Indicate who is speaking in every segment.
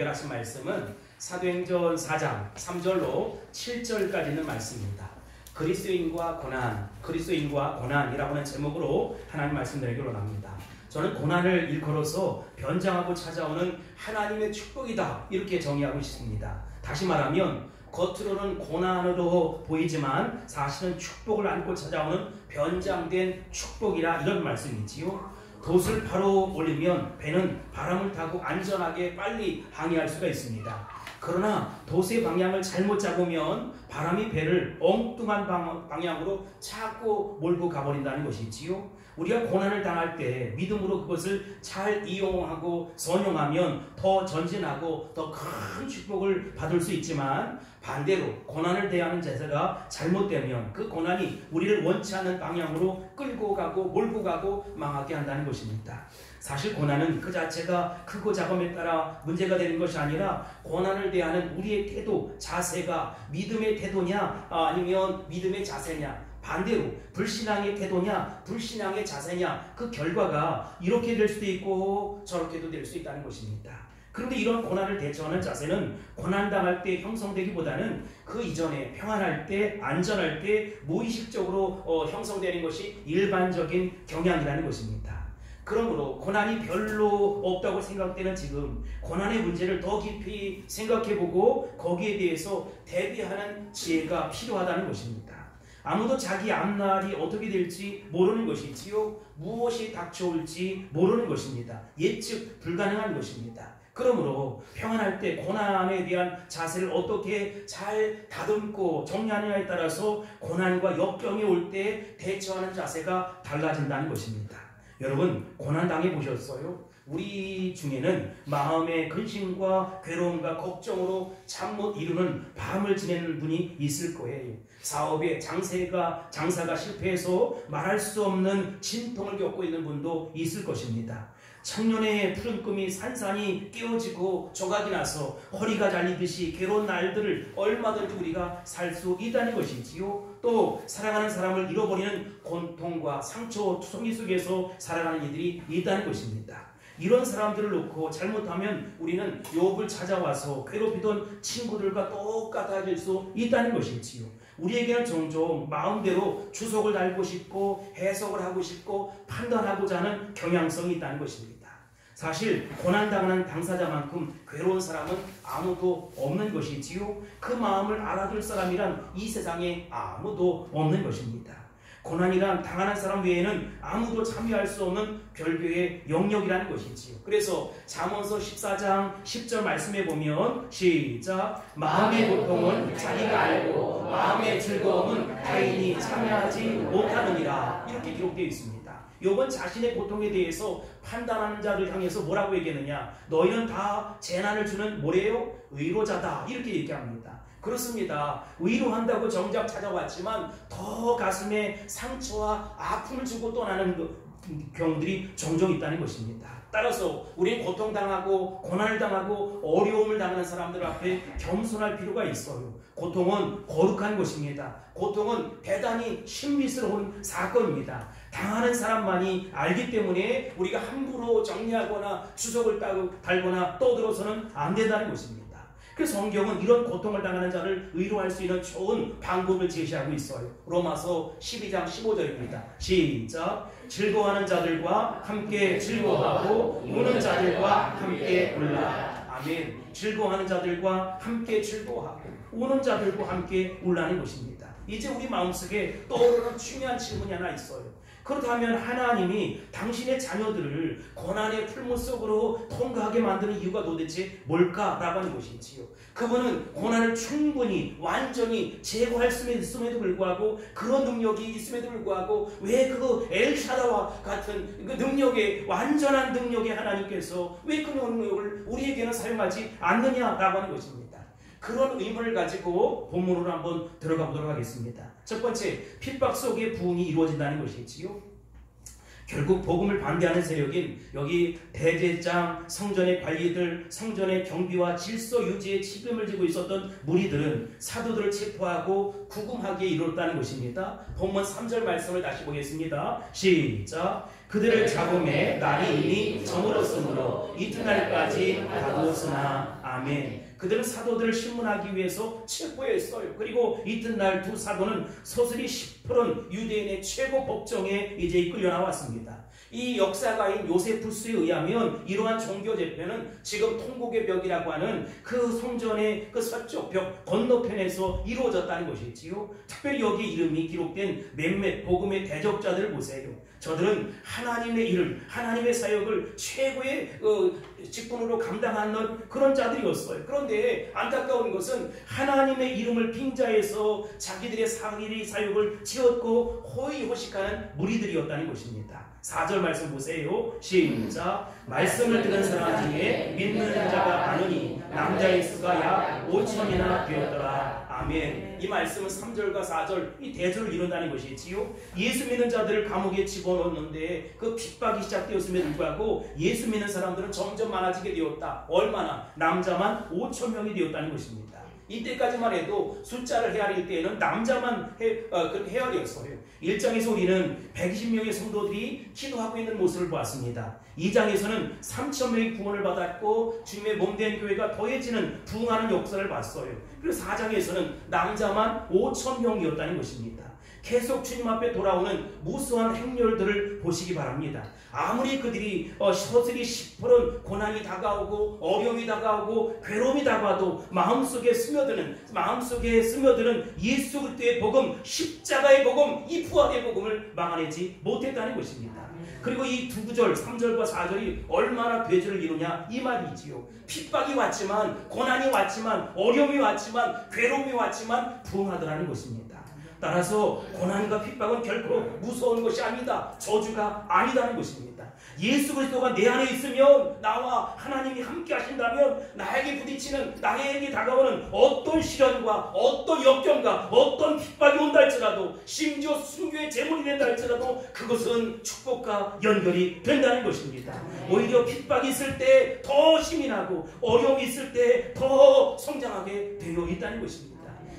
Speaker 1: 하신 말씀은 사도행전 4장 3절로 7절까지 있는 말씀입니다. 그리스도인과 고난이라고 하는 제목으로 하나님 말씀 드리기로 합니다. 저는 고난을 일컬어서 변장하고 찾아오는 하나님의 축복이다 이렇게 정의하고 싶습니다. 다시 말하면 겉으로는 고난으로 보이지만 사실은 축복을 안고 찾아오는 변장된 축복이라 이런 말씀이지요. 돛을 바로 올리면 배는 바람을 타고 안전하게 빨리 항해할 수가 있습니다. 그러나 돛의 방향을 잘못 잡으면 바람이 배를 엉뚱한 방향으로 자꾸 몰고 가버린다는 것이지요. 우리가 고난을 당할 때 믿음으로 그것을 잘 이용하고 선용하면 더 전진하고 더 큰 축복을 받을 수 있지만, 반대로 고난을 대하는 자세가 잘못되면 그 고난이 우리를 원치 않는 방향으로 끌고 가고 몰고 가고 망하게 한다는 것입니다. 사실 고난은 그 자체가 크고 작음에 따라 문제가 되는 것이 아니라 고난을 대하는 우리의 태도, 자세가 믿음의 태도냐 아니면 믿음의 자세냐, 반대로 불신앙의 태도냐 불신앙의 자세냐, 그 결과가 이렇게 될 수도 있고 저렇게도 될 수 있다는 것입니다. 그런데 이런 고난을 대처하는 자세는 고난당할 때 형성되기보다는 그 이전에 평안할 때, 안전할 때 무의식적으로 형성되는 것이 일반적인 경향이라는 것입니다. 그러므로 고난이 별로 없다고 생각되는 지금 고난의 문제를 더 깊이 생각해보고 거기에 대해서 대비하는 지혜가 필요하다는 것입니다. 아무도 자기 앞날이 어떻게 될지 모르는 것이지요. 무엇이 닥쳐올지 모르는 것입니다. 예측 불가능한 것입니다. 그러므로 평안할 때 고난에 대한 자세를 어떻게 잘 다듬고 정리하느냐에 따라서 고난과 역경이 올 때 대처하는 자세가 달라진다는 것입니다. 여러분, 고난 당해보셨어요? 우리 중에는 마음의 근심과 괴로움과 걱정으로 잠 못 이루는 밤을 지내는 분이 있을 거예요. 사업에 장사가 실패해서 말할 수 없는 진통을 겪고 있는 분도 있을 것입니다. 청년의 푸른 꿈이 산산이 깨어지고 조각이 나서 허리가 잘리듯이 괴로운 날들을 얼마든지 우리가 살 수 있다는 것이지요. 또 사랑하는 사람을 잃어버리는 고통과 상처, 투성이 속에서 살아가는 이들이 있다는 것입니다. 이런 사람들을 놓고 잘못하면 우리는 욥을 찾아와서 괴롭히던 친구들과 똑같아질 수 있다는 것이지요. 우리에게는 종종 마음대로 주석을 달고 싶고 해석을 하고 싶고 판단하고자 하는 경향성이 있다는 것입니다. 사실 고난당하는 당사자만큼 괴로운 사람은 아무도 없는 것이지요. 그 마음을 알아줄 사람이란 이 세상에 아무도 없는 것입니다. 고난이란 당하는 사람 외에는 아무도 참여할 수 없는 별개의 영역이라는 것이지요. 그래서 잠언서 14장 10절 말씀에 보면 시작, 마음의 고통은 자기가 알고 마음의 즐거움은 타인이 참여하지 못하느니라, 이렇게 기록되어 있습니다. 욥은 자신의 고통에 대해서 판단하는 자를 향해서 뭐라고 얘기하느냐, 너희는 다 재난을 주는 뭐래요? 의로자다, 이렇게 얘기합니다. 그렇습니다. 위로한다고 정작 찾아왔지만 더 가슴에 상처와 아픔을 주고 떠나는 경우들이 종종 있다는 것입니다. 따라서 우리는 고통당하고 고난을 당하고 어려움을 당하는 사람들 앞에 겸손할 필요가 있어요. 고통은 거룩한 것입니다. 고통은 대단히 신비스러운 사건입니다. 당하는 사람만이 알기 때문에 우리가 함부로 정리하거나 주석을 달거나 떠들어서는 안 된다는 것입니다. 그래서 성경은 이런 고통을 당하는 자를 위로할 수 있는 좋은 방법을 제시하고 있어요. 로마서 12장 15절입니다. 시작, 즐거워하는 자들과 함께 즐거워하고 우는 자들과 함께 울라. 아멘. 즐거워하는 자들과 함께 즐거워하고 우는 자들과 함께 울라는 것입니다. 이제 우리 마음속에 떠오르는 중요한 질문이 하나 있어요. 그렇다면 하나님이 당신의 자녀들을 고난의 풀무 속으로 통과하게 만드는 이유가 도대체 뭘까라고 하는 것이지요. 그분은 고난을 충분히 완전히 제거할 수 있음에도 불구하고, 그런 능력이 있음에도 불구하고 왜 그 엘샤다와 같은 그 능력의, 완전한 능력의 하나님께서 왜 그 능력을 우리에게는 사용하지 않느냐라고 하는 것입니다. 그런 의문을 가지고 본문으로 한번 들어가 보도록 하겠습니다. 첫 번째, 핍박 속에 부흥이 이루어진다는 것이지요. 결국 복음을 반대하는 세력인 여기 대제장, 성전의 관리들, 성전의 경비와 질서 유지에 책임을 지고 있었던 무리들은 사도들을 체포하고 구금하기에 이르렀다는 것입니다. 본문 3절 말씀을 다시 보겠습니다. 시작, 그들을 잡음에 날이 이미 저물었으므로 이튿날까지 가두었으나 아멘. 그들은 사도들을 신문하기 위해서 체포했어요. 그리고 이튿날 두 사도는 서슬이 시퍼런 유대인의 최고 법정에 이제 끌려 나왔습니다. 이 역사가인 요세푸스에 의하면 이러한 종교 재편은 지금 통곡의 벽이라고 하는 그 성전의 그 서쪽 벽 건너편에서 이루어졌다는 것이지요. 특별히 여기 이름이 기록된 몇몇 복음의 대적자들을 보세요. 저들은 하나님의 이름, 하나님의 사역을 최고의 직분으로 감당하는 그런 자들이었어요. 그런데 안타까운 것은 하나님의 이름을 빙자해서 자기들의 사역을 지었고 호의호식하는 무리들이었다는 것입니다. 4절 말씀 보세요. 시작. 말씀을 듣는 사람 중에 믿는 자가 많으니 남자의 수가 약 5천이나 되었더라. 아멘. 이 말씀은 3절과 4절 이 대조를 이룬다는 것이지요. 예수 믿는 자들을 감옥에 집어넣었는데 그 핍박이 시작되었음에도 불구하고 예수 믿는 사람들은 점점 많아지게 되었다. 얼마나? 남자만 5천 명이 되었다는 것입니다. 이때까지만 해도 숫자를 헤아릴 때에는 남자만 그렇게 헤아렸어요. 1장에서 우리는 120명의 성도들이 기도하고 있는 모습을 보았습니다. 2장에서는 3,000명이 구원을 받았고 주님의 몸된 교회가 더해지는 부흥하는 역사를 봤어요. 그리고 4장에서는 남자만 5,000명이었다는 것입니다. 계속 주님 앞에 돌아오는 무수한 행렬들을 보시기 바랍니다. 아무리 그들이 서슬이 시퍼런 고난이 다가오고 어려움이 다가오고 괴로움이 다가와도 마음속에 스며드는 예수 그리스도의 복음, 십자가의 복음, 이 부활의 복음을 막아내지 못했다는 것입니다. 그리고 이 두 구절 3절과 4절이 얼마나 대조를 이루냐 이 말이지요. 핍박이 왔지만, 고난이 왔지만, 어려움이 왔지만, 괴로움이 왔지만 부흥하더라는 것입니다. 따라서 고난과 핍박은 결코 무서운 것이 아니다. 저주가 아니다는 것입니다. 예수 그리스도가 내 안에 있으면, 나와 하나님이 함께 하신다면 나에게 부딪히는, 나에게 다가오는 어떤 시련과 어떤 역경과 어떤 핍박이 온다 할지라도, 심지어 순교의 제물이 된다 할지라도 그것은 축복과 연결이 된다는 것입니다. 오히려 핍박이 있을 때 더 힘이 나고 어려움이 있을 때 더 성장하게 되어 있다는 것입니다.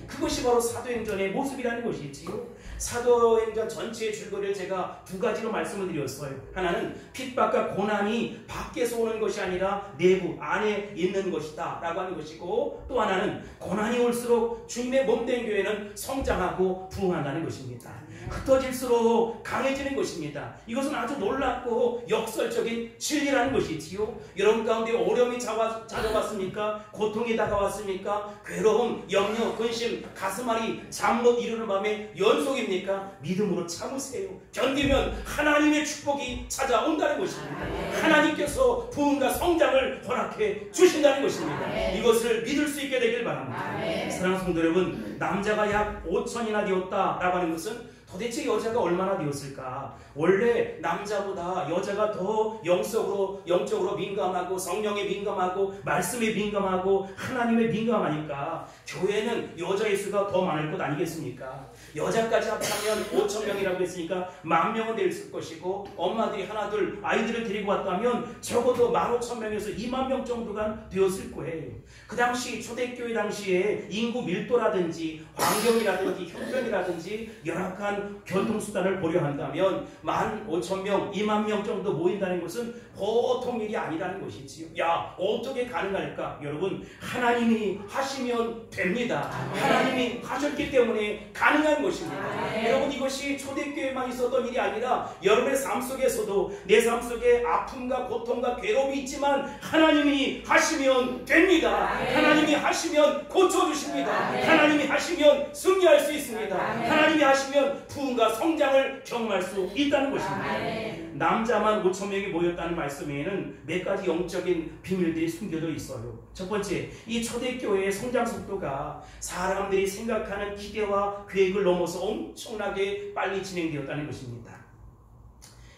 Speaker 1: 그것이 바로 사도행전의 모습이라는 것이지요. 사도행전 전체의 줄거리를 제가 두 가지로 말씀을 드렸어요. 하나는 핍박과 고난이 밖에서 오는 것이 아니라 내부 안에 있는 것이다 라고 하는 것이고, 또 하나는 고난이 올수록 주님의 몸된 교회는 성장하고 부흥한다는 것입니다. 흩어질수록 강해지는 것입니다. 이것은 아주 놀랍고 역설적인 진리라는 것이지요. 여러분 가운데 어려움이 찾아왔습니까? 고통이 다가왔습니까? 괴로움, 염려, 근심, 가슴앓이, 잠 못 이루는 밤에 연속입니까? 믿음으로 참으세요. 견디면 하나님의 축복이 찾아온다는 것입니다. 하나님께서 부흥과 성장을 허락해 주신다는 것입니다. 이것을 믿을 수 있게 되길 바랍니다. 사랑하는 성도 여러분, 남자가 약 5천이나 되었다라고 하는 것은 도대체 여자가 얼마나 되었을까? 원래 남자보다 여자가 더 영적으로 민감하고 성령에 민감하고 말씀에 민감하고 하나님에 민감하니까 교회는 여자의 수가 더 많을 것 아니겠습니까? 여자까지 합하면 5,000명이라고 했으니까 10,000명은 될 것이고, 엄마들이 하나 둘 아이들을 데리고 왔다면 적어도 15,000명에서 20,000명 정도가 되었을 거예요. 그 당시 초대교회 당시에 인구 밀도라든지 환경이라든지 형편이라든지 열악한 교통수단을 고려한다면 15,000명, 20,000명 정도 모인다는 것은 보통 일이 아니라는 것이지요. 야, 어떻게 가능할까? 여러분, 하나님이 하시면 됩니다. 하나님이 하셨기 때문에 가능한 것입니다. 여러분, 이것이 초대교회만 있었던 일이 아니라 여러분의 삶 속에서도, 내 삶 속에 아픔과 고통과 괴로움이 있지만 하나님이 하시면 됩니다. 하나님이 하시면 고쳐주십니다. 하나님이 하시면 승리할 수 있습니다. 하나님이 하시면 부흥과 성장을 경험할 수 있다는 것입니다. 남자만 5,000명이 모였다는 말씀에는 몇 가지 영적인 비밀들이 숨겨져 있어요. 첫 번째, 이 초대교회의 성장 속도가 사람들이 생각하는 기대와 계획을 넘어서 엄청나게 빨리 진행되었다는 것입니다.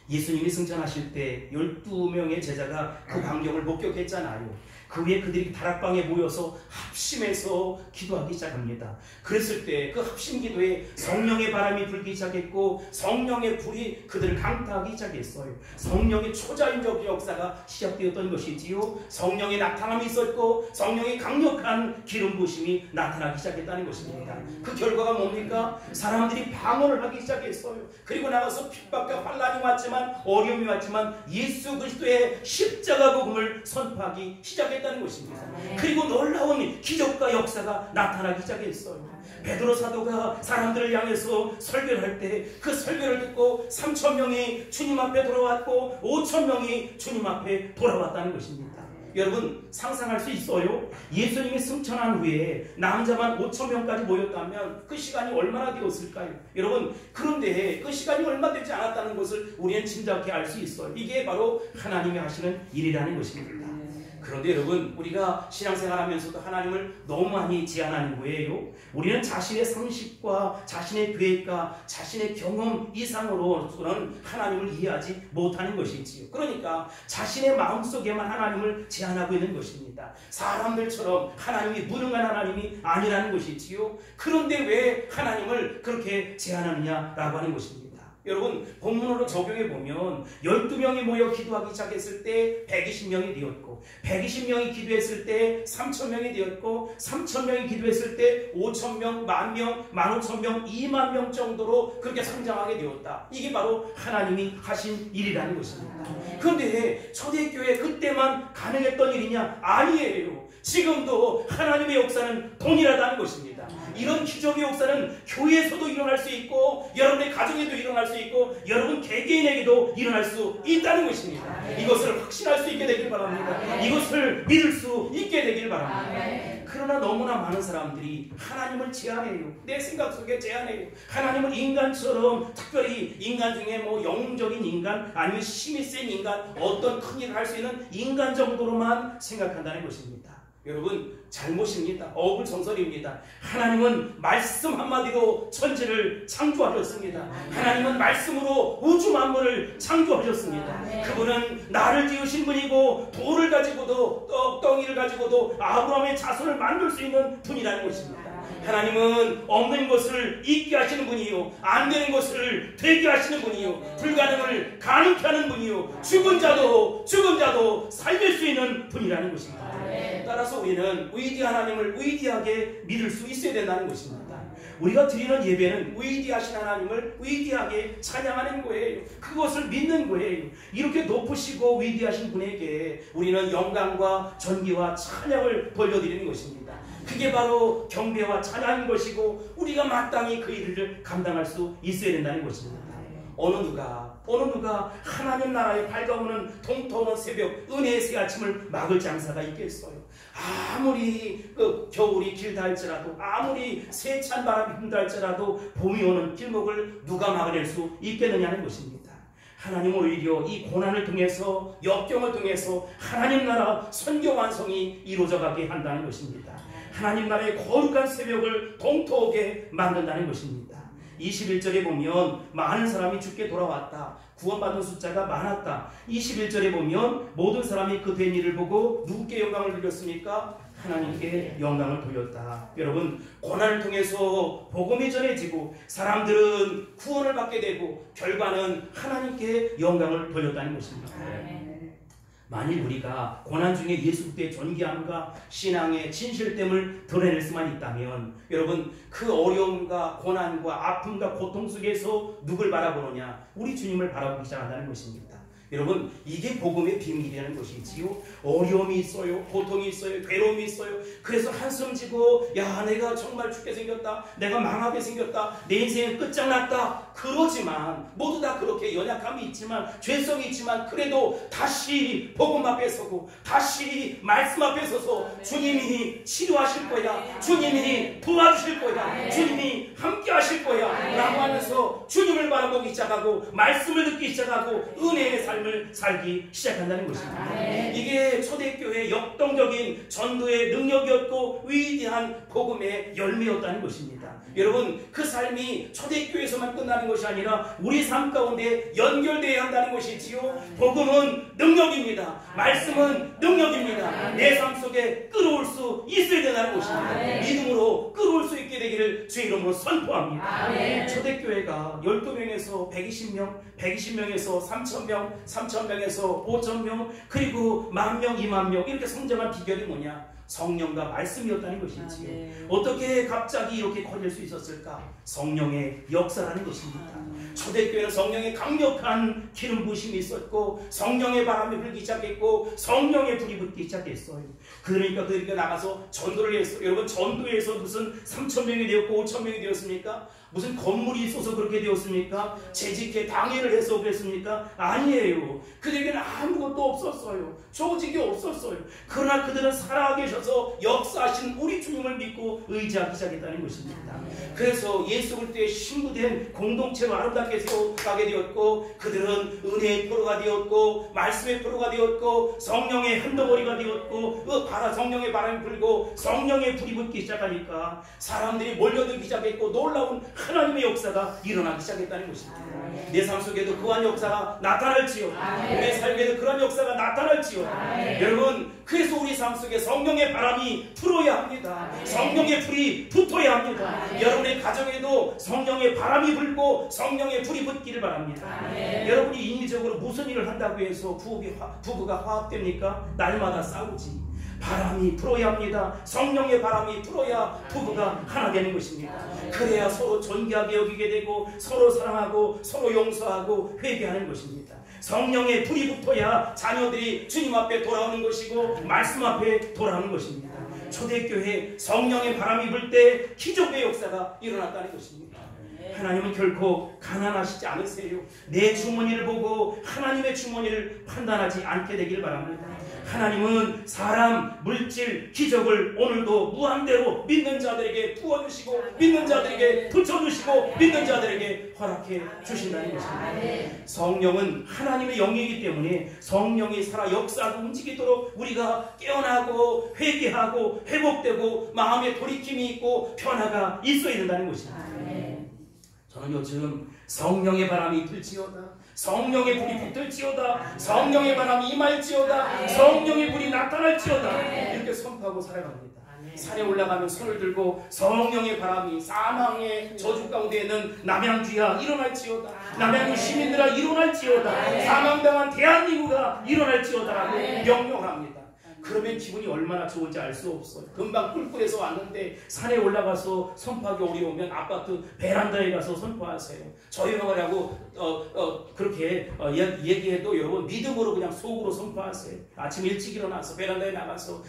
Speaker 1: 예수님이 승천하실 때 12명의 제자가 그 광경을 목격했잖아요. 그 후에 그들이 다락방에 모여서 합심해서 기도하기 시작합니다. 그랬을 때 그 합심 기도에 성령의 바람이 불기 시작했고 성령의 불이 그들을 강타하기 시작했어요. 성령의 초자연적 역사가 시작되었던 것이지요. 성령의 나타남이 있었고 성령의 강력한 기름 부으심이 나타나기 시작했다는 것입니다. 그 결과가 뭡니까? 사람들이 방언을 하기 시작했어요. 그리고 나가서 핍박과 환난이 왔지만 어려움이 왔지만 예수 그리스도의 십자가 복음을 선포하기 시작했다는 것입니다. 그리고 놀라운 기적과 역사가 나타나기 시작했어요. 베드로 사도가 사람들을 향해서 설교를 할 때 그 설교를 듣고 3,000명이 주님 앞에 돌아왔고 5,000명이 주님 앞에 돌아왔다는 것입니다. 여러분 상상할 수 있어요? 예수님이 승천한 후에 남자만 5,000명까지 모였다면 그 시간이 얼마나 되었을까요? 여러분 그런데 그 시간이 얼마 되지 않았다는 것을 우리는 짐작해 알 수 있어요. 이게 바로 하나님이 하시는 일이라는 것입니다. 그런데 여러분 우리가 신앙생활하면서도 하나님을 너무 많이 제한하는 거예요. 우리는 자신의 상식과 자신의 계획과 자신의 경험 이상으로는 하나님을 이해하지 못하는 것이지요. 그러니까 자신의 마음속에만 하나님을 제한하고 있는 것입니다. 사람들처럼 하나님이 무능한 하나님이 아니라는 것이지요. 그런데 왜 하나님을 그렇게 제한하느냐라고 하는 것입니다. 여러분 본문으로 적용해 보면 12명이 모여 기도하기 시작했을 때 120명이 되었고 120명이 기도했을 때 3,000명이 되었고 3,000명이 기도했을 때 5,000명, 10,000명, 15,000명, 20,000명 정도로 그렇게 성장하게 되었다. 이게 바로 하나님이 하신 일이라는 것입니다. 그런데 초대교회 그때만 가능했던 일이냐? 아니에요. 지금도 하나님의 역사는 동일하다는 것입니다. 이런 기적의 역사는 교회에서도 일어날 수 있고 여러분의 가정에도 일어날 수 있고 여러분 개개인에게도 일어날 수 있다는 것입니다. 이것을 확신할 수 있게 되길 바랍니다. 이것을 믿을 수 있게 되길 바랍니다. 그러나 너무나 많은 사람들이 하나님을 제한해요. 내 생각 속에 제한해요. 하나님은 인간처럼 특별히 인간 중에 뭐 영웅적인 인간 아니면 힘이 센 인간 어떤 큰 일을 할 수 있는 인간 정도로만 생각한다는 것입니다. 여러분 잘못입니다. 어불성설입니다. 하나님은 말씀 한마디로 천지를 창조하셨습니다. 하나님은 말씀으로 우주 만물을 창조하셨습니다. 그분은 나를 지으신 분이고 돌을 가지고도 떡덩이를 가지고도 아브라함의 자손을 만들 수 있는 분이라는 것입니다. 하나님은 없는 것을 있게 하시는 분이요 안 되는 것을 되게 하시는 분이요 불가능을 가능케 하는 분이요 죽은 자도 살릴 수 있는 분이라는 것입니다. 따라서 우리는 위대한 하나님을 위대하게 믿을 수 있어야 된다는 것입니다. 우리가 드리는 예배는 위대하신 하나님을 위대하게 찬양하는 거예요. 그것을 믿는 거예요. 이렇게 높으시고 위대하신 분에게 우리는 영광과 전기와 찬양을 돌려드리는 것입니다. 그게 바로 경배와 찬양인 것이고 우리가 마땅히 그 일을 감당할 수 있어야 된다는 것입니다. 어느 누가 하나님 나라에 밝아오는 동토는 새벽 은혜의 새 아침을 막을 장사가 있겠어요. 아무리 겨울이 길다 할지라도 아무리 세찬 바람이 분다 할지라도 봄이 오는 길목을 누가 막아낼 수 있겠느냐는 것입니다. 하나님은 오히려 이 고난을 통해서 역경을 통해서 하나님 나라 선교 완성이 이루어져 가게 한다는 것입니다. 하나님 나라의 거룩한 새벽을 동토하게 만든다는 것입니다. 21절에 보면 많은 사람이 주께 돌아왔다. 구원받은 숫자가 많았다. 21절에 보면 모든 사람이 그 된 일을 보고 누구께 영광을 돌렸습니까? 하나님께 영광을 돌렸다. 여러분 고난을 통해서 복음이 전해지고 사람들은 구원을 받게 되고 결과는 하나님께 영광을 돌렸다는 것입니다. 만일 우리가 고난 중에 예수 그리스도의 존귀함과 신앙의 진실됨을 드러낼 수만 있다면 여러분 그 어려움과 고난과 아픔과 고통 속에서 누굴 바라보느냐? 우리 주님을 바라보기 시작한다는 것입니다. 여러분 이게 복음의 비밀이라는 것이지요. 어려움이 있어요. 고통이 있어요. 괴로움이 있어요. 그래서 한숨 지고 야 내가 정말 죽게 생겼다. 내가 망하게 생겼다. 내 인생은 끝장났다. 그러지만 모두 다 그렇게 연약함이 있지만 죄성이 있지만 그래도 다시 복음 앞에 서고 다시 말씀 앞에 서서 주님이 치료하실 거야. 주님이 도와주실 거야. 주님이 함께 하실 거야 라고 하면서 주님을 바라보기 시작하고 말씀을 듣기 시작하고 은혜의 삶 삶을 살기 시작한다는 것입니다. 이게 초대교회의 역동적인 전도의 능력이었고 위대한 복음의 열매였다는 것입니다. 여러분, 그 삶이 초대교회에서만 끝나는 것이 아니라 우리 삶 가운데 연결되어야 한다는 것이지요. 복음은 능력입니다. 말씀은 능력입니다. 내 삶 속에 끌어올 수 있어야 된다는 것입니다. 믿음으로 끌어올 수 있게 되기를 주의 이름으로 선포합니다. 초대교회가 12명에서 120명, 120명에서 3,000명, 3,000명에서 5,000명, 그리고 10,000명, 20,000명 이렇게 성장한 비결이 뭐냐? 성령과 말씀이었다는 것이지요. 어떻게 갑자기 이렇게 커질 수 있었을까? 성령의 역사라는 것입니다. 초대교회는 성령의 강력한 기름 부으심이 있었고 성령의 바람이 불기 시작했고 성령의 불이 붙기 시작했어요. 그러니까 그들이 나가서 전도를 했어요. 여러분, 전도에서 무슨 3,000명이 되었고 5,000명이 되었습니까? 무슨 건물이 있어서 그렇게 되었습니까? 재직해 당회를 해서 그랬습니까? 아니에요. 그들에게는 아무것도 없었어요. 조직이 없었어요. 그러나 그들은 살아계셔서 역사하신 우리 주님을 믿고 의지하기 시작했다는 것입니다. 그래서 예수 그리스도의 신부된 공동체로 아름답게 세워가게 되었고 그들은 은혜의 표로가 되었고 말씀의 표로가 되었고 성령의 한덩어리가 되었고 성령의 바람이 불고 성령의 불이 붙기 시작하니까 사람들이 몰려들기 시작했고 놀라운 하나님의 역사가 일어나기 시작했다는 것입니다. 내 삶 속에도 그러한 역사가 나타날지요. 우리의 삶에도 그러한 역사가 나타날지요. 여러분, 그래서 우리 삶 속에 성령의 바람이 불어야 합니다. 성령의 불이 붙어야 합니다. 여러분의 가정에도 성령의 바람이 불고 성령의 불이 붙기를 바랍니다. 여러분이 인위적으로 무슨 일을 한다고 해서 부부가 화합됩니까? 날마다 싸우지. 바람이 불어야 합니다. 성령의 바람이 불어야 부부가 하나 되는 것입니다. 그래야 서로 존귀하게 여기게 되고 서로 사랑하고 서로 용서하고 회개하는 것입니다. 성령의 불이 붙어야 자녀들이 주님 앞에 돌아오는 것이고 말씀 앞에 돌아오는 것입니다. 초대교회 성령의 바람이 불 때 기적의 역사가 일어났다는 것입니다. 하나님은 결코 가난하시지 않으세요. 내 주머니를 보고 하나님의 주머니를 판단하지 않게 되길 바랍니다. 하나님은 사람, 물질, 기적을 오늘도 무한대로 믿는 자들에게 부어주시고 믿는 자들에게 붙여주시고 믿는 자들에게 허락해 주신다는 것입니다. 성령은 하나님의 영이기 때문에 성령이 살아 역사하고 움직이도록 우리가 깨어나고 회개하고 회복되고 마음에 돌이킴이 있고 변화가 있어야 된다는 것입니다. 저는 요즘 성령의 바람이 불지어다, 성령의 불이 붙을지어다, 성령의 바람이 임할지어다, 성령의 불이 나타날지어다 이렇게 선포하고 살아갑니다. 산에 올라가면 손을 들고 성령의 바람이 사망의 저주 가운데에는 남양주야 일어날지어다, 남양주 시민들아 일어날지어다, 사망당한 대한민국아 일어날지어다라고 명령합니다. 그러면 기분이 얼마나 좋은지 알 수 없어요. 금방 꿀꿀해서 왔는데 산에 올라가서 선포하기 어려우면 아파트 베란다에 가서 선포하세요. 조용하라고 그렇게 얘기해도 여러분 믿음으로 그냥 속으로 선포하세요. 아침 일찍 일어나서 베란다에 나가서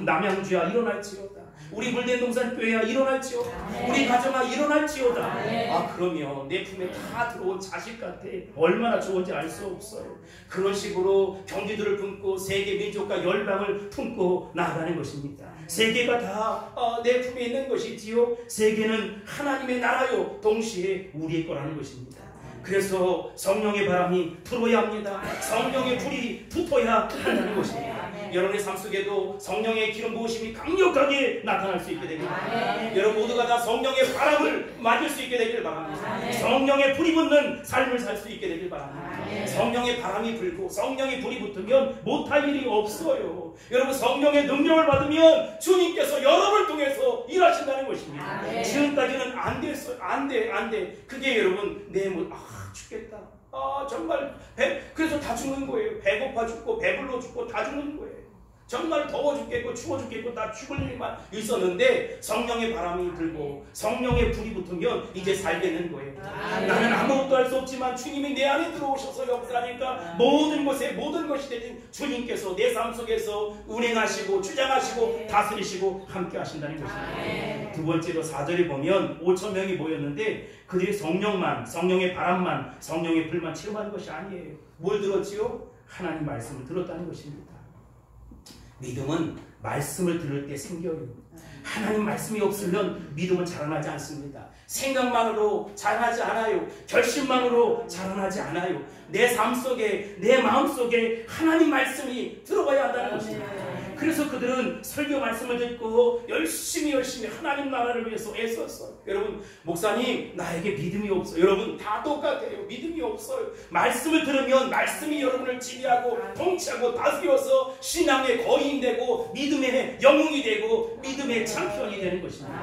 Speaker 1: 남양주야 일어날지어다, 우리 물대농산교회야 일어날지어다, 우리 가정아 일어날지어다. 그러면 내 품에 다 들어온 자식 같아. 얼마나 좋은지 알 수 없어요. 그런 식으로 경기도를 품고 세계 민족과 열방을 품고 나아가는 것입니다. 세계가 다 내 품에 있는 것이지요. 세계는 하나님의 나라요 동시에 우리의 거라는 것입니다. 그래서 성령의 바람이 불어야 합니다. 성령의 불이 붙어야 한다는 것입니다. 여러분의 삶 속에도 성령의 기름 부으심이 강력하게 나타날 수 있게 되기를, 여러분 모두가 다 성령의 바람을 맞을 수 있게 되기를 바랍니다. 성령의 불이 붙는 삶을 살 수 있게 되기를 바랍니다. 성령의 바람이 불고 성령의 불이 붙으면 못할 일이 없어요. 여러분 성령의 능력을 받으면 주님께서 여러분을 통해서 일하신다는 것입니다. 지금까지는 안 됐어요. 안 돼. 그게 여러분 죽겠다. 정말 그래서 다 죽는 거예요. 배고파 죽고 배불러 죽고 다 죽는 거예요. 정말 더워 죽겠고 추워 죽겠고 다 죽을 일만 있었는데 성령의 바람이 불고 성령의 불이 붙으면 이제 살겠는 거예요. 나는 아무것도 할 수 없지만 주님이 내 안에 들어오셔서 역사하니까 모든 곳에 모든 것이 되신 주님께서 내 삶 속에서 운행하시고 주장하시고 다스리시고 함께 하신다는 것입니다. 두 번째로 4절에 보면 5,000명이 모였는데 그들이 성령의 바람만 성령의 불만 체험한 것이 아니에요. 뭘 들었지요? 하나님 말씀을 들었다는 것입니다. 믿음은 말씀을 들을 때 생겨요. 하나님 말씀이 없으면 믿음은 자라나지 않습니다. 생각만으로 자라나지 않아요. 결심만으로 자라나지 않아요. 내 삶 속에, 내 마음 속에 하나님 말씀이 들어가야 한다는 것입니다. 그래서 그들은 설교 말씀을 듣고 열심히 하나님 나라를 위해서 애썼어요. 여러분, 목사님 나에게 믿음이 없어요. 여러분 다 똑같아요. 믿음이 없어요. 말씀을 들으면 말씀이 여러분을 지배하고 통치하고 다스려서 신앙의 거인이 되고 믿음의 영웅이 되고 믿음의 챔피언이 되는 것입니다.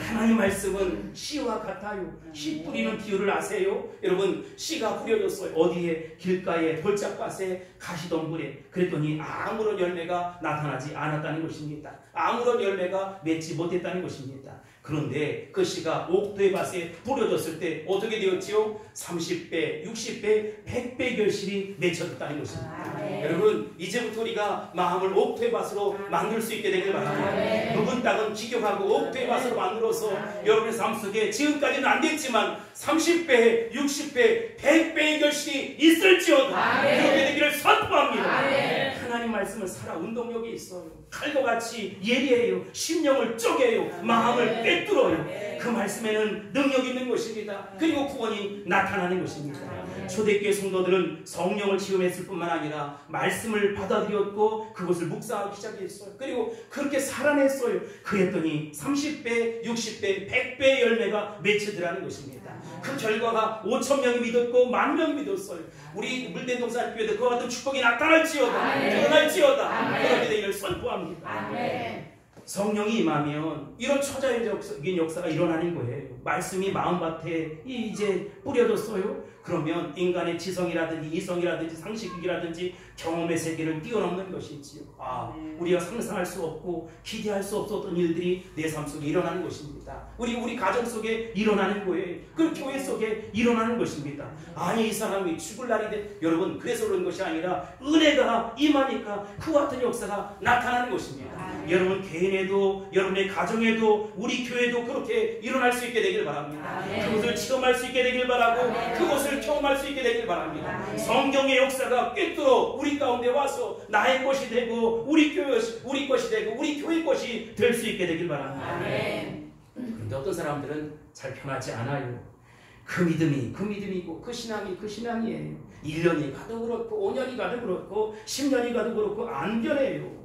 Speaker 1: 하나님 말씀은 씨와 같아요. 씨 뿌리는 비유를 아세요? 여러분, 씨가 뿌려졌어요. 어디에? 길가에, 돌짝밭에, 가시덤불에. 그랬더니 아무런 열매가 나타나지 않았다는 것입니다. 아무런 열매가 맺지 못했다는 것입니다. 그런데 그 씨가 옥토의 밭에 뿌려졌을 때 어떻게 되었지요? 30배, 60배, 100배 결실이 맺혔다는 것입니다. 여러분, 이제부터 우리가 마음을 옥토의 밭으로 만들 수 있게 되길 바랍니다. 묵은 땅은 기경하고 옥토의 밭으로 만들어서 여러분의 삶 속에 지금까지는 안 됐지만 30배, 60배, 100배의 결실이 있을지어다. 그렇게 되기를 선포합니다. 하나님 말씀은 살아 운동력이 있어요. 칼과 같이 예리해요. 심령을 쪼개요. 마음을 꿰뚫어요. 그 말씀에는 능력이 있는 것입니다. 그리고 구원이 나타나는 것입니다. 초대교회 성도들은 성령을 체험했을 뿐만 아니라 말씀을 받아들였고 그것을 묵상하기 시작했어요. 그리고 그렇게 살아냈어요. 그랬더니 30배, 60배, 100배의 열매가 맺히더라는 것입니다. 그 결과가 5,000명이 믿었고 10,000명이 믿었어요. 우리 물대동산 교회도 그와 같은 축복이 나타날지어다. 드러날지어다. 그렇게 되기를 선포합니다. 성령이 임하면 이런 초자연적인 역사가 일어나는 거예요. 말씀이 마음밭에 이제 뿌려졌어요. 그러면 인간의 지성이라든지 이성이라든지 상식이라든지 경험의 세계를 뛰어넘는 것이지요. 우리가 상상할 수 없고 기대할 수 없었던 일들이 내 삶 속에 일어나는 것입니다. 우리 가정 속에 일어나는 거예요. 그 교회 속에 일어나는 것입니다. 아니, 이 사람이 죽을 날이 돼. 여러분, 그래서 그런 것이 아니라 은혜가 임하니까 그와 같은 역사가 나타나는 것입니다. 여러분 개인에도, 여러분의 가정에도, 우리 교회도 그렇게 일어날 수 있게 되길 바랍니다. 그것을 체험할 수 있게 되길 바라고 그것을 경험할 수 있게 되길 바랍니다. 성경의 역사가 꿰뚫어 우리 가운데 와서 나의 것이 되고 우리 것이 되고 우리 교회 것이 될 수 있게 되길 바랍니다. 그런데 어떤 사람들은 잘 편하지 않아요. 그 믿음이고 그 신앙이 그 신앙이에요. 1년이 가도 그렇고 5년이 가도 그렇고 10년이 가도 그렇고 안 변해요.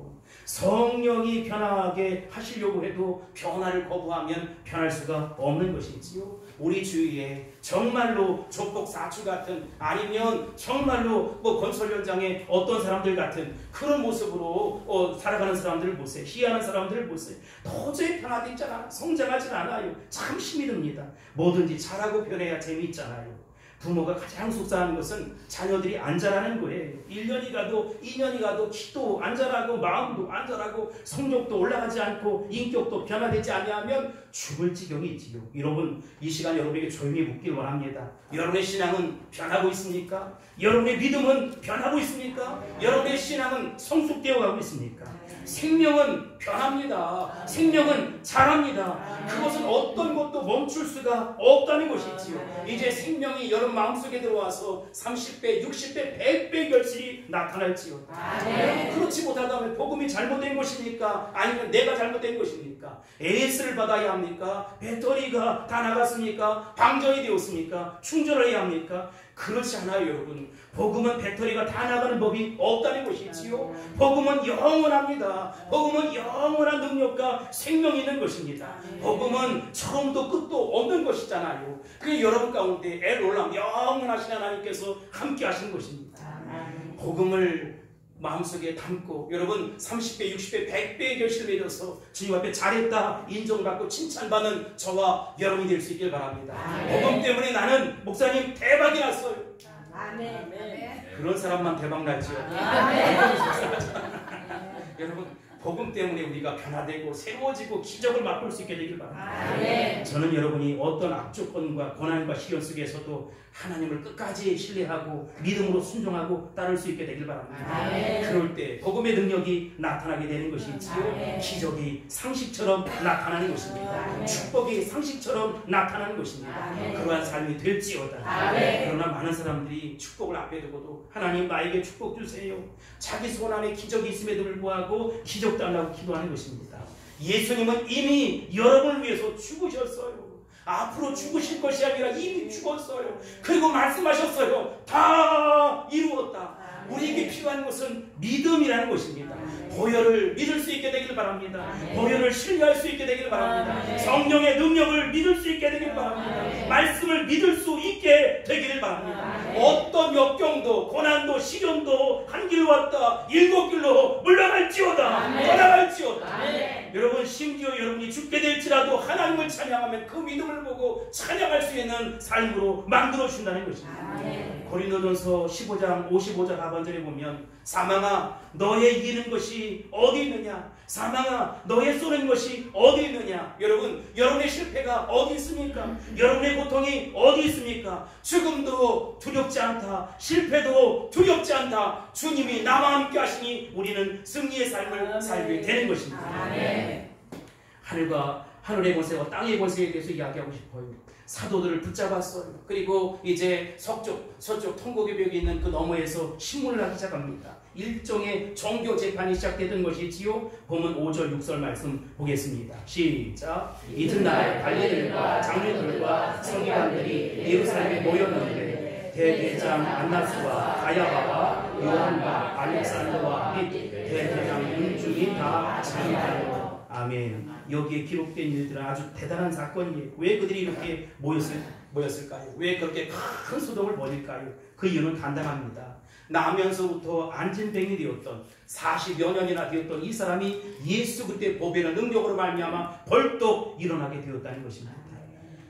Speaker 1: 성령이 변하게 하시려고 해도 변화를 거부하면 변할 수가 없는 것이지요. 우리 주위에 정말로 족복사추 같은, 아니면 정말로 건설 현장의 어떤 사람들 같은 그런 모습으로 살아가는 사람들을 보세요. 희한한 사람들을 보세요. 도저히 변화되지 있잖아. 성장하지 않아요. 참 힘이 듭니다. 뭐든지 잘하고 변해야 재미있잖아요. 부모가 가장 속상한 것은 자녀들이 안 자라는 거예요. 1년이 가도 2년이 가도 키도 안 자라고 마음도 안 자라고 성욕도 올라가지 않고 인격도 변화되지 아니하면 죽을 지경이지요. 여러분, 이 시간 여러분에게 조용히 묻길 원합니다. 여러분의 신앙은 변하고 있습니까? 여러분의 믿음은 변하고 있습니까? 여러분의 신앙은 성숙되어 가고 있습니까? 생명은 변합니다. 생명은 자랍니다. 그것은 어떤 것도 멈출 수가 없다는 것이지요. 이제 생명이 여러분 마음속에 들어와서 30배, 60배, 100배 결실이 나타날지요. 여러분, 그렇지 못하다면 복음이 잘못된 것입니까? 아니면 내가 잘못된 것입니까? AS를 받아야 합니까? 배터리가 다 나갔습니까? 방전이 되었습니까? 충전을 해야 합니까? 그렇지 않아요, 여러분. 복음은 배터리가 다 나가는 법이 없다는 것이지요. 복음은 영원합니다. 복음은 영원한 능력과 생명이 있는 것입니다. 복음은 처음도 끝도 없는 것이잖아요. 그게 여러분 가운데 엘올람 영원하신 하나님께서 함께 하시는 것입니다. 복음을 마음속에 담고 여러분 30배, 60배, 100배의 결실을 맺어서 주님 앞에 잘했다 인정받고 칭찬받는 저와 여러분이 될 수 있길 바랍니다. 복음 때문에 나는 목사님 대박이 났어요. 그런 사람만 대박 날지요. 여러분, 복음 때문에 우리가 변화되고 새로워지고 기적을 맛볼 수 있게 되길 바랍니다. 저는 여러분이 어떤 악조건과 고난과 시련 속에서도 하나님을 끝까지 신뢰하고 믿음으로 순종하고 따를 수 있게 되길 바랍니다. 그럴 때 복음의 능력이 나타나게 되는 것이지요. 기적이 상식처럼 나타나는 것입니다. 축복이 상식처럼 나타나는 것입니다. 그러한 삶이 될지어다. 그러나 많은 사람들이 축복을 앞에 두고도 하나님 나에게 축복 주세요. 자기 손 안에 기적이 있음에도 불구하고 기적 달라고 기도하는 것입니다. 예수님은 이미 여러분을 위해서 죽으셨어요. 앞으로 죽으실 것이 아니라 이미 죽었어요. 그리고 말씀하셨어요. 다 이루었다. 우리에게 필요한 것은 믿음이라는 것입니다. 보혈을 믿을 수 있게 되길 바랍니다. 보혈을 신뢰할 수 있게 되길 바랍니다. 성령의 능력을 믿을 수 있게 되길 바랍니다. 말씀을 믿을 수 있게 되기를 바랍니다. 어떤 역경도 고난도 시련도 한 길 왔다 7길로 물러갈지어다 떠나갈지어다. 여러분 심지어 여러분이 죽게 될지라도 하나님을 찬양하면 그 믿음을 보고 찬양할 수 있는 삶으로 만들어 준다는 것입니다. 고린도전서 15장 55절 하반절에 보면 사망아 너의 이기는 것이 어디 있느냐, 사망아 너의 쏘는 것이 어디 있느냐. 여러분, 여러분의 실패가 어디 있습니까? 여러분의 고통이 어디 있습니까? 죽음도 두렵지 않다, 실패도 두렵지 않다. 주님이 나와 함께 하시니 우리는 승리의 삶을 살게 되는 것입니다. 하늘의 권세와 땅의 권세에 대해서 이야기하고 싶어요. 사도들을 붙잡았어요. 그리고 이제 서쪽 통곡의 벽에 있는 그 너머에서 신문을 하기 시작합니다. 일종의 종교 재판이 시작되던 것이지요. 보면 5절 6절 말씀 보겠습니다. 시작. 이튿날 관리들과 장로들과 서기관들이 예루살렘에 모였는데 대대장 안나스와 가야바와 요한과 알렉산더와 및 대대장 윤중이 다 참여하여. 아멘. 여기에 기록된 일들은 아주 대단한 사건이에요. 왜 그들이 이렇게 모였을까요? 왜 그렇게 큰 소동을 벌일까요? 그 이유는 간단합니다. 나면서부터 안진뱅이 되었던 40여 년이나 되었던 이 사람이 예수 그리스도의 보배의 능력으로 말미암아 벌떡 일어나게 되었다는 것입니다.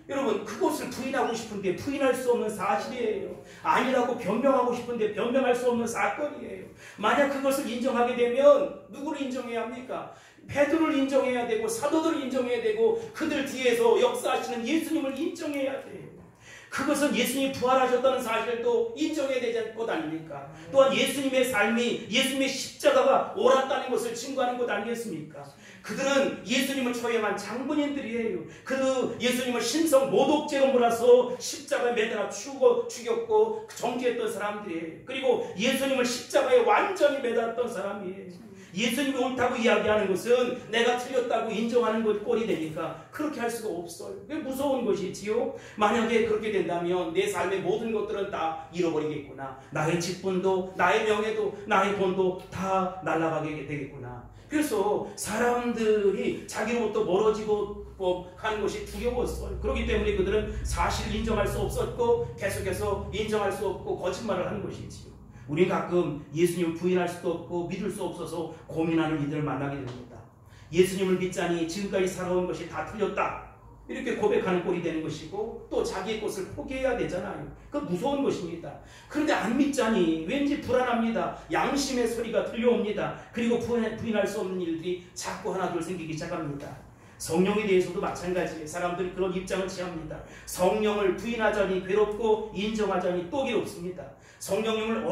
Speaker 1: 여러분, 그것을 부인하고 싶은데 부인할 수 없는 사실이에요. 아니라고 변명하고 싶은데 변명할 수 없는 사건이에요. 만약 그것을 인정하게 되면 누구를 인정해야 합니까? 베드로를 인정해야 되고 사도들을 인정해야 되고 그들 뒤에서 역사하시는 예수님을 인정해야 돼요. 그것은 예수님이 부활하셨다는 사실도 인정해야 되지 것 아닙니까? 또한 예수님의 삶이 예수님의 십자가가 옳았다는 것을 증거하는 것 아니겠습니까? 그들은 예수님을 처형한 장본인들이에요. 그 예수님을 신성 모독죄로 몰아서 십자가에 매달아 죽였고 정죄했던 사람들이에요. 그리고 예수님을 십자가에 완전히 매달았던 사람이에요. 예수님이 옳다고 이야기하는 것은 내가 틀렸다고 인정하는 것 꼴이 되니까 그렇게 할 수가 없어요. 그게 무서운 것이지요. 만약에 그렇게 된다면 내 삶의 모든 것들은 다 잃어버리겠구나. 나의 직분도 나의 명예도 나의 돈도 다 날아가게 되겠구나. 그래서 사람들이 자기로부터 멀어지고 하는 것이 두려웠어요. 그렇기 때문에 그들은 사실을 인정할 수 없었고 계속해서 인정할 수 없고 거짓말을 하는 것이지요. 우리는 가끔 예수님을 부인할 수도 없고 믿을 수 없어서 고민하는 이들을 만나게 됩니다. 예수님을 믿자니 지금까지 살아온 것이 다 틀렸다, 이렇게 고백하는 꼴이 되는 것이고 또 자기의 것을 포기해야 되잖아요. 그건 무서운 것입니다. 그런데 안 믿자니 왠지 불안합니다. 양심의 소리가 들려옵니다. 그리고 부인할 수 없는 일들이 자꾸 하나둘 생기기 시작합니다. 성령에 대해서도 마찬가지예요. 사람들이 그런 입장을 취합니다. 성령을 부인하자니 괴롭고 인정하자니 또 괴롭습니다. 성령님을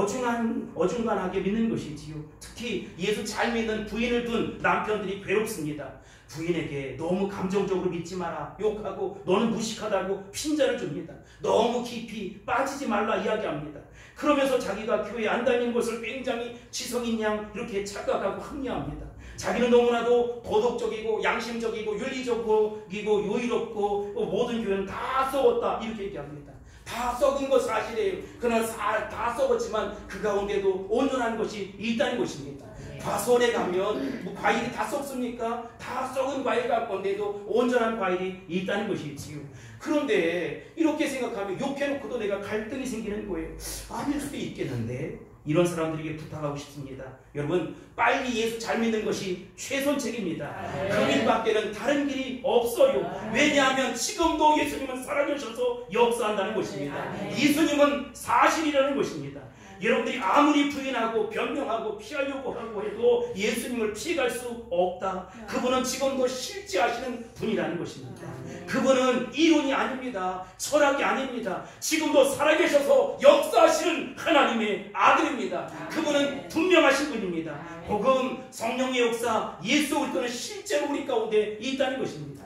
Speaker 1: 어중간하게 믿는 것이지요. 특히 예수 잘 믿는 부인을 둔 남편들이 괴롭습니다. 부인에게 너무 감정적으로 믿지 마라, 욕하고 너는 무식하다고 핀잔을 줍니다. 너무 깊이 빠지지 말라 이야기합니다. 그러면서 자기가 교회 안 다니는 것을 굉장히 지성인 양 이렇게 착각하고 합리화합니다. 자기는 너무나도 도덕적이고 양심적이고 윤리적이고 요의롭고 모든 교회는 다 썩었다 이렇게 얘기합니다. 다 썩은 것 사실이에요. 그러나 다 썩었지만 그 가운데도 온전한 것이 있다는 것입니다. 과수원에 가면 과일이 다 썩습니까? 다 썩은 과일 가운데도 온전한 과일이 있다는 것이지요. 그런데 이렇게 생각하면 욕해놓고도 내가 갈등이 생기는 거예요. 아닐 수도 있겠는데 이런 사람들에게 부탁하고 싶습니다. 여러분, 빨리 예수 잘 믿는 것이 최선책입니다. 그 길밖에는 다른 길이 없어요. 왜냐하면 지금도 예수님은 살아계셔서 역사한다는 것입니다. 예수님은 사실이라는 것입니다. 여러분들이 아무리 부인하고 변명하고 피하려고 하고 해도 예수님을 피해갈 수 없다. 그분은 지금도 실제하시는 분이라는 것입니다. 그분은 이론이 아닙니다. 철학이 아닙니다. 지금도 살아계셔서 역사하시는 하나님의 아들입니다. 그분은 분명하신 분입니다. 복음, 성령의 역사, 예수 그리스도는 실제로 우리 가운데 있다는 것입니다.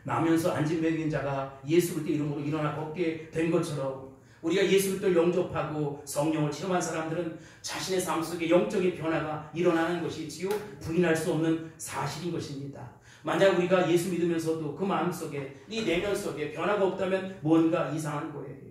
Speaker 1: 나면서 안진뱅인 자가 예수 그리스도 이름으로 일어나 걷게 된 것처럼 우리가 예수 그리스도를 영접하고 성령을 체험한 사람들은 자신의 삶 속에 영적인 변화가 일어나는 것이지요. 부인할 수 없는 사실인 것입니다. 만약 우리가 예수 믿으면서도 그 마음속에 이 내면 속에 변화가 없다면 뭔가 이상한 거예요.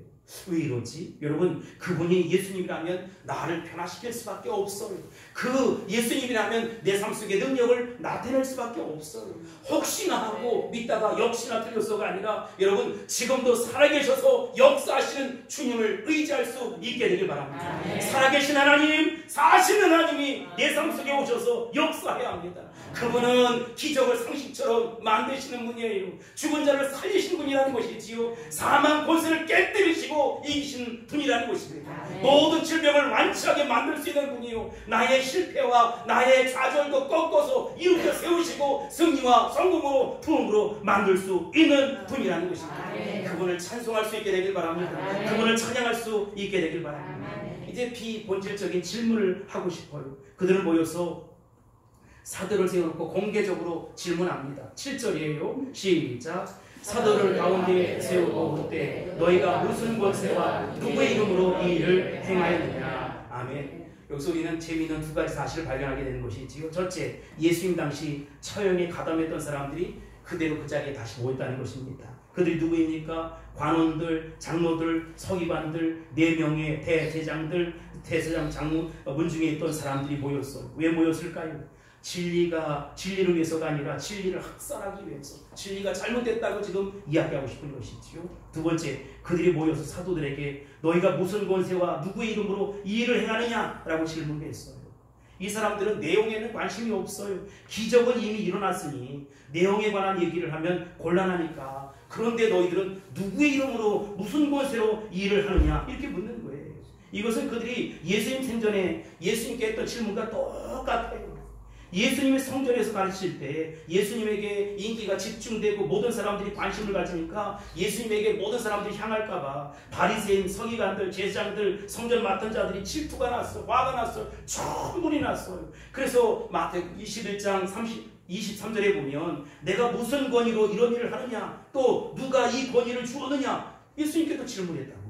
Speaker 1: 왜 이러지? 여러분, 그분이 예수님이라면 나를 변화시킬 수밖에 없어요. 그 예수님이라면 내 삶 속에 능력을 나타낼 수밖에 없어요. 혹시나 하고 믿다가 역시나 틀렸어가 아니라 여러분, 지금도 살아계셔서 역사하시는 주님을 의지할 수 있게 되길 바랍니다. 살아계신 하나님, 사시는 하나님이 내 삶 속에 오셔서 역사해야 합니다. 그분은 기적을 상식처럼 만드시는 분이에요. 죽은 자를 살리신 분이라는 것이지요. 사망 권세를 깨뜨리시고 이기신 분이라는 것입니다. 모든 질병을 완치하게 만들 수 있는 분이요. 나의 실패와 나의 좌절도 꺾어서 일으켜 세우시고 승리와 성공으로 부흥으로 만들 수 있는 분이라는 것입니다. 그분을 찬송할 수 있게 되길 바랍니다. 그분을 찬양할 수 있게 되길 바랍니다. 이제 비본질적인 질문을 하고 싶어요. 그들은 모여서 사도를 세워놓고 공개적으로 질문합니다. 7절이에요. 시작. 사도를 가운데 세우고 묻되 너희가 무슨 권세와 누구의 이름으로 이 일을 행하였느냐. 아멘. 여기서 우리는 재미있는 두 가지 사실을 발견하게 되는 것이지요. 첫째, 예수님 당시 처형에 가담했던 사람들이 그대로 그 자리에 다시 모였다는 것입니다. 그들이 누구입니까? 관원들, 장로들, 서기관들, 4명의 대제장들, 대제장, 장로, 문중에 있던 사람들이 모였어요. 왜 모였을까요? 진리를 위해서가 아니라 진리를 학살하기 위해서, 진리가 잘못됐다고 지금 이야기하고 싶은 것이지요. 두 번째, 그들이 모여서 사도들에게 너희가 무슨 권세와 누구의 이름으로 이 일을 행하느냐? 라고 질문했어요. 이 사람들은 내용에는 관심이 없어요. 기적은 이미 일어났으니 내용에 관한 얘기를 하면 곤란하니까. 그런데 너희들은 누구의 이름으로 무슨 권세로 이 일을 하느냐? 이렇게 묻는 거예요. 이것은 그들이 예수님 생전에 예수님께 했던 질문과 똑같아요. 예수님이 성전에서 가르칠 때 예수님에게 인기가 집중되고 모든 사람들이 관심을 가지니까 예수님에게 모든 사람들이 향할까봐 바리새인, 서기관들, 제사장들, 성전 맡은 자들이 질투가 났어, 화가 났어, 충분히 났어요. 그래서 마태복음 21장 23절에 보면 내가 무슨 권위로 이런 일을 하느냐, 또 누가 이 권위를 주었느냐, 예수님께도 질문했다고요.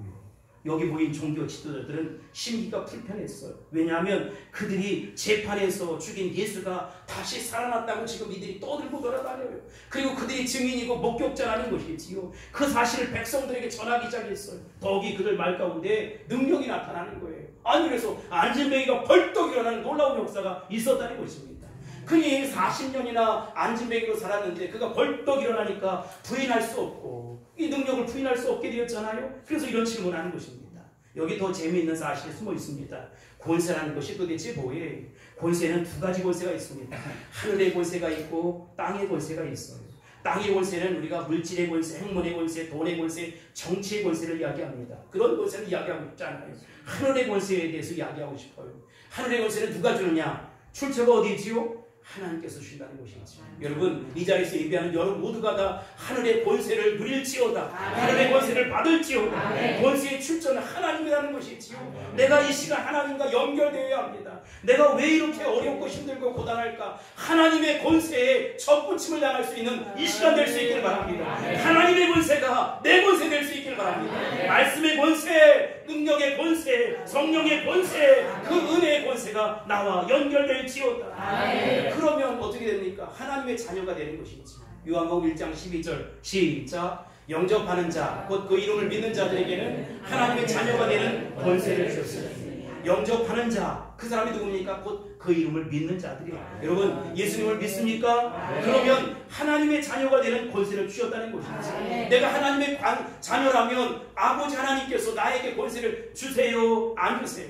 Speaker 1: 여기 모인 종교 지도자들은 심기가 불편했어요. 왜냐하면 그들이 재판에서 죽인 예수가 다시 살아났다고 지금 이들이 떠들고 돌아다녀요. 그리고 그들이 증인이고 목격자라는 것이지요. 그 사실을 백성들에게 전하기 시작했어요. 더욱이 그들 말 가운데 능력이 나타나는 거예요. 아니, 그래서 안진뱅이가 벌떡 일어나는 놀라운 역사가 있었다는 것입니다. 그니 40년이나 안진뱅이로 살았는데 그가 벌떡 일어나니까 부인할 수 없고 이 능력을 부인할 수 없게 되었잖아요. 그래서 이런 질문을 하는 것입니다. 여기 더 재미있는 사실이 숨어 있습니다. 권세라는 것이 도대체 뭐예요? 권세는 두 가지 권세가 있습니다. 하늘의 권세가 있고 땅의 권세가 있어요. 땅의 권세는 우리가 물질의 권세, 학문의 권세, 돈의 권세, 정치의 권세를 이야기합니다. 그런 권세를 이야기하고 싶지 않아요. 하늘의 권세에 대해서 이야기하고 싶어요. 하늘의 권세는 누가 주느냐? 출처가 어디지요? 하나님께서 주신다는 것이죠. 여러분, 이 자리에서 예배하는 여러분 모두가 다 하늘의 권세를 누릴지어다. 하늘의 권세를 받을지어다. 권세의 출처는 하나님이라는 것이지요. 내가 이 시간 하나님과 연결되어야 합니다. 내가 왜 이렇게 어렵고 힘들고 고단할까? 하나님의 권세에 접붙임을 당할 수 있는 이 시간 될 수 있기를 바랍니다. 하나님의 권세가 내 권세 될 수 있기를 바랍니다. 말씀의 권세, 능력의 권세, 성령의 권세, 그 은혜의 권세가 나와 연결될지어다. 그러면 어떻게 됩니까? 하나님의 자녀가 되는 것이지. 요한복음 1장 12절 시작. 영접하는 자, 곧 그 이름을 믿는 자들에게는 하나님의 자녀가 되는 권세를 주셨습니다. 영접하는 자, 그 사람이 누굽니까? 곧 그 이름을 믿는 자들이에요. 여러분, 예수님을 믿습니까? 그러면 하나님의 자녀가 되는 권세를 주셨다는 것이죠. 내가 하나님의 자녀라면 아버지 하나님께서 나에게 권세를 주세요? 안 주세요?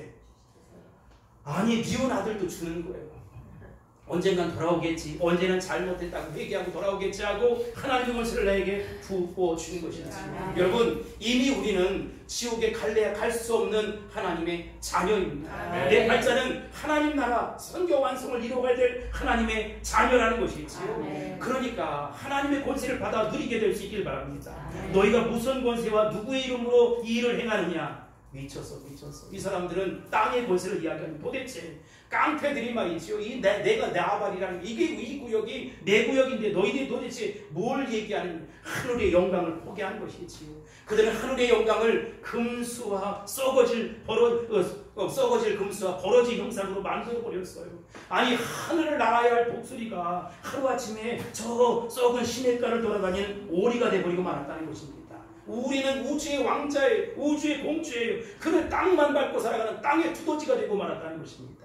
Speaker 1: 아니, 미운 아들도 주는 거예요. 언젠간 돌아오겠지, 언제는 잘못했다고 회개하고 돌아오겠지 하고 하나님의 권세를 나에게 부어주는 것이지. 여러분, 이미 우리는 지옥에 갈 수 없는 하나님의 자녀입니다. 내 발자는 하나님 나라 선교 완성을 이루어가야 될 하나님의 자녀라는 것이지요. 그러니까 하나님의 권세를 받아 누리게 될 수 있기를 바랍니다. 너희가 무슨 권세와 누구의 이름으로 이 일을 행하느냐? 미쳤어. 이 사람들은 땅의 권세를 이야기하는, 도대체 깡패들이 말이죠. 내가 나발이라는 이게 이 구역이 내 구역인데 너희들이 도대체 뭘 얘기하는 하늘의 영광을 포기한 것이지요. 그들은 하늘의 영광을 금수와 썩어질 금수와 버러지 형상으로 만들어 버렸어요. 아니 하늘을 날아야 할 독수리가 하루아침에 저 썩은 시냇가를 돌아다니는 오리가 돼버리고 말았다는 것입니다. 우리는 우주의 왕자예요. 우주의 공주예요. 그는 땅만 밟고 살아가는 땅의 두더지가 되고 말았다는 것입니다.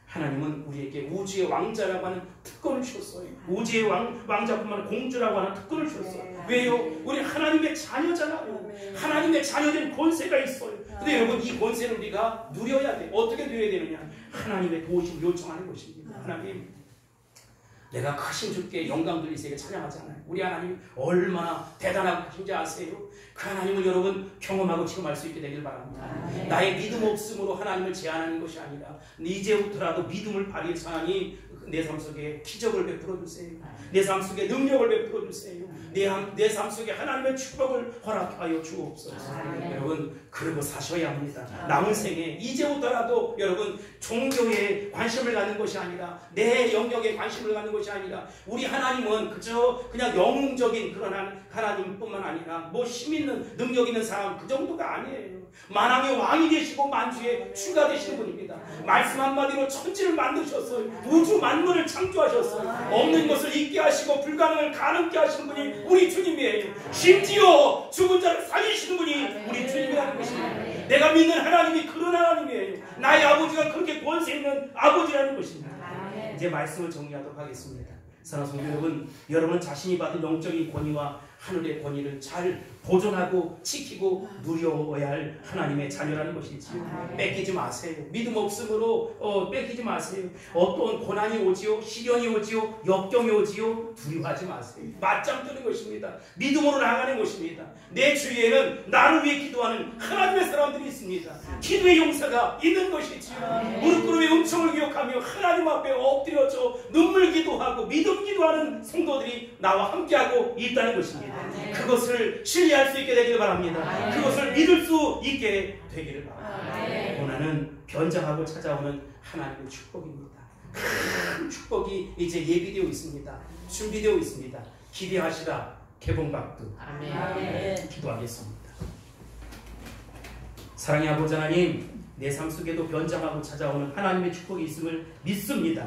Speaker 1: 하나님은 우리에게 우주의 왕자라고 하는 특권을 주셨어요. 우주의 왕자뿐만 아니라 공주라고 하는 특권을 주셨어요. 왜요? 우리 하나님의 자녀잖아요. 하나님의 자녀된 권세가 있어요. 근데 여러분 이 권세를 우리가 누려야 돼. 어떻게 누려야 되느냐? 하나님의 도우심 요청하는 것입니다. 하나님, 내가 크신 주께 영광 돌리세요 찬양하잖아요. 우리 하나님 얼마나 대단하고 크신지 아세요? 그 하나님을 여러분 경험하고 지금 알 수 있게 되길 바랍니다. 나의 믿음 없음으로 하나님을 제한하는 것이 아니라 이제부터라도 믿음을 발휘해서 하나님 내 삶 속에 기적을 베풀어 주세요. 내 삶 속에 능력을 베풀어 주세요. 내 삶 속에 하나님의 축복을 허락하여 주옵소서. 여러분 그러고 사셔야 합니다. 남은 생에 이제부터라도 여러분 종교에 관심을 갖는 것이 아니라 내 영역에 관심을 갖는 것이 아니라 우리 하나님은 그냥 영웅적인 그런 하나님뿐만 아니라 뭐 힘 있는 능력 있는 사람 그 정도가 아니에요. 만왕의 왕이 되시고 만주의 주가 되시는 분입니다. 말씀 한마디로 천지를 만드셨어요. 우주 만물을 창조하셨어요. 없는 것을 있게 하시고 불가능을 가능케 하시는 분이 우리 주님이에요. 심지어 죽은 자를 살리시는 분이 우리 주님이라는 것입니다. 내가 믿는 하나님이 그런 하나님이에요. 나의 아버지가 그렇게 권세 있는 아버지라는 것입니다. 이제 말씀을 정리하도록 하겠습니다. 사랑하는 성도 여러분, 여러분 자신이 받은 영적인 권위와 하늘의 권위를 잘 보존하고 지키고 누려야 할 하나님의 자녀라는 것이지요. 뺏기지 마세요. 믿음 없음으로 뺏기지 마세요. 어떤 고난이 오지요, 시련이 오지요, 역경이 오지요, 두려워하지 마세요. 맞짱 뜨는 것입니다. 믿음으로 나가는 것입니다. 내 주위에는 나를 위해 기도하는 하나님의 사람들이 있습니다. 기도의 용사가 있는 것이지요. 무릎 꿇음의 음성을 기억하며 하나님 앞에 엎드려져 눈물 기도하고 믿음 기도하는 성도들이 나와 함께하고 있다는 것입니다. 그것을 신뢰할 수 있게 되기를 바랍니다. 그것을 믿을 수 있게 되기를 바랍니다. 고난은 변장하고 찾아오는 하나님의 축복입니다. 큰 축복이 이제 예비되어 있습니다. 준비되어 있습니다. 기대하시라. 개봉박두. 기도하겠습니다. 사랑의 아버지 하나님, 내 삶 속에도 변장하고 찾아오는 하나님의 축복이 있음을 믿습니다.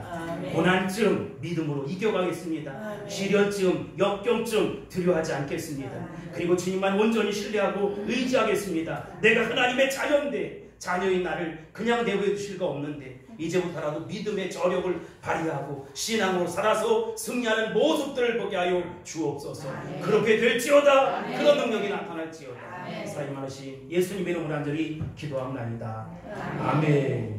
Speaker 1: 고난쯤 믿음으로 이겨가겠습니다. 시련쯤 역경쯤 두려워하지 않겠습니다. 그리고 주님만 온전히 신뢰하고 의지하겠습니다. 내가 하나님의 자녀인데 자녀인 나를 그냥 내버려 두실 거 없는데 이제부터라도 믿음의 저력을 발휘하고 신앙으로 살아서 승리하는 모습들을 보게 하여 주옵소서. 그렇게 될지어다. 그런 능력이 나타날지어다. 사랑하신 예수님의 이름으로 간절히 기도합니다. 아멘.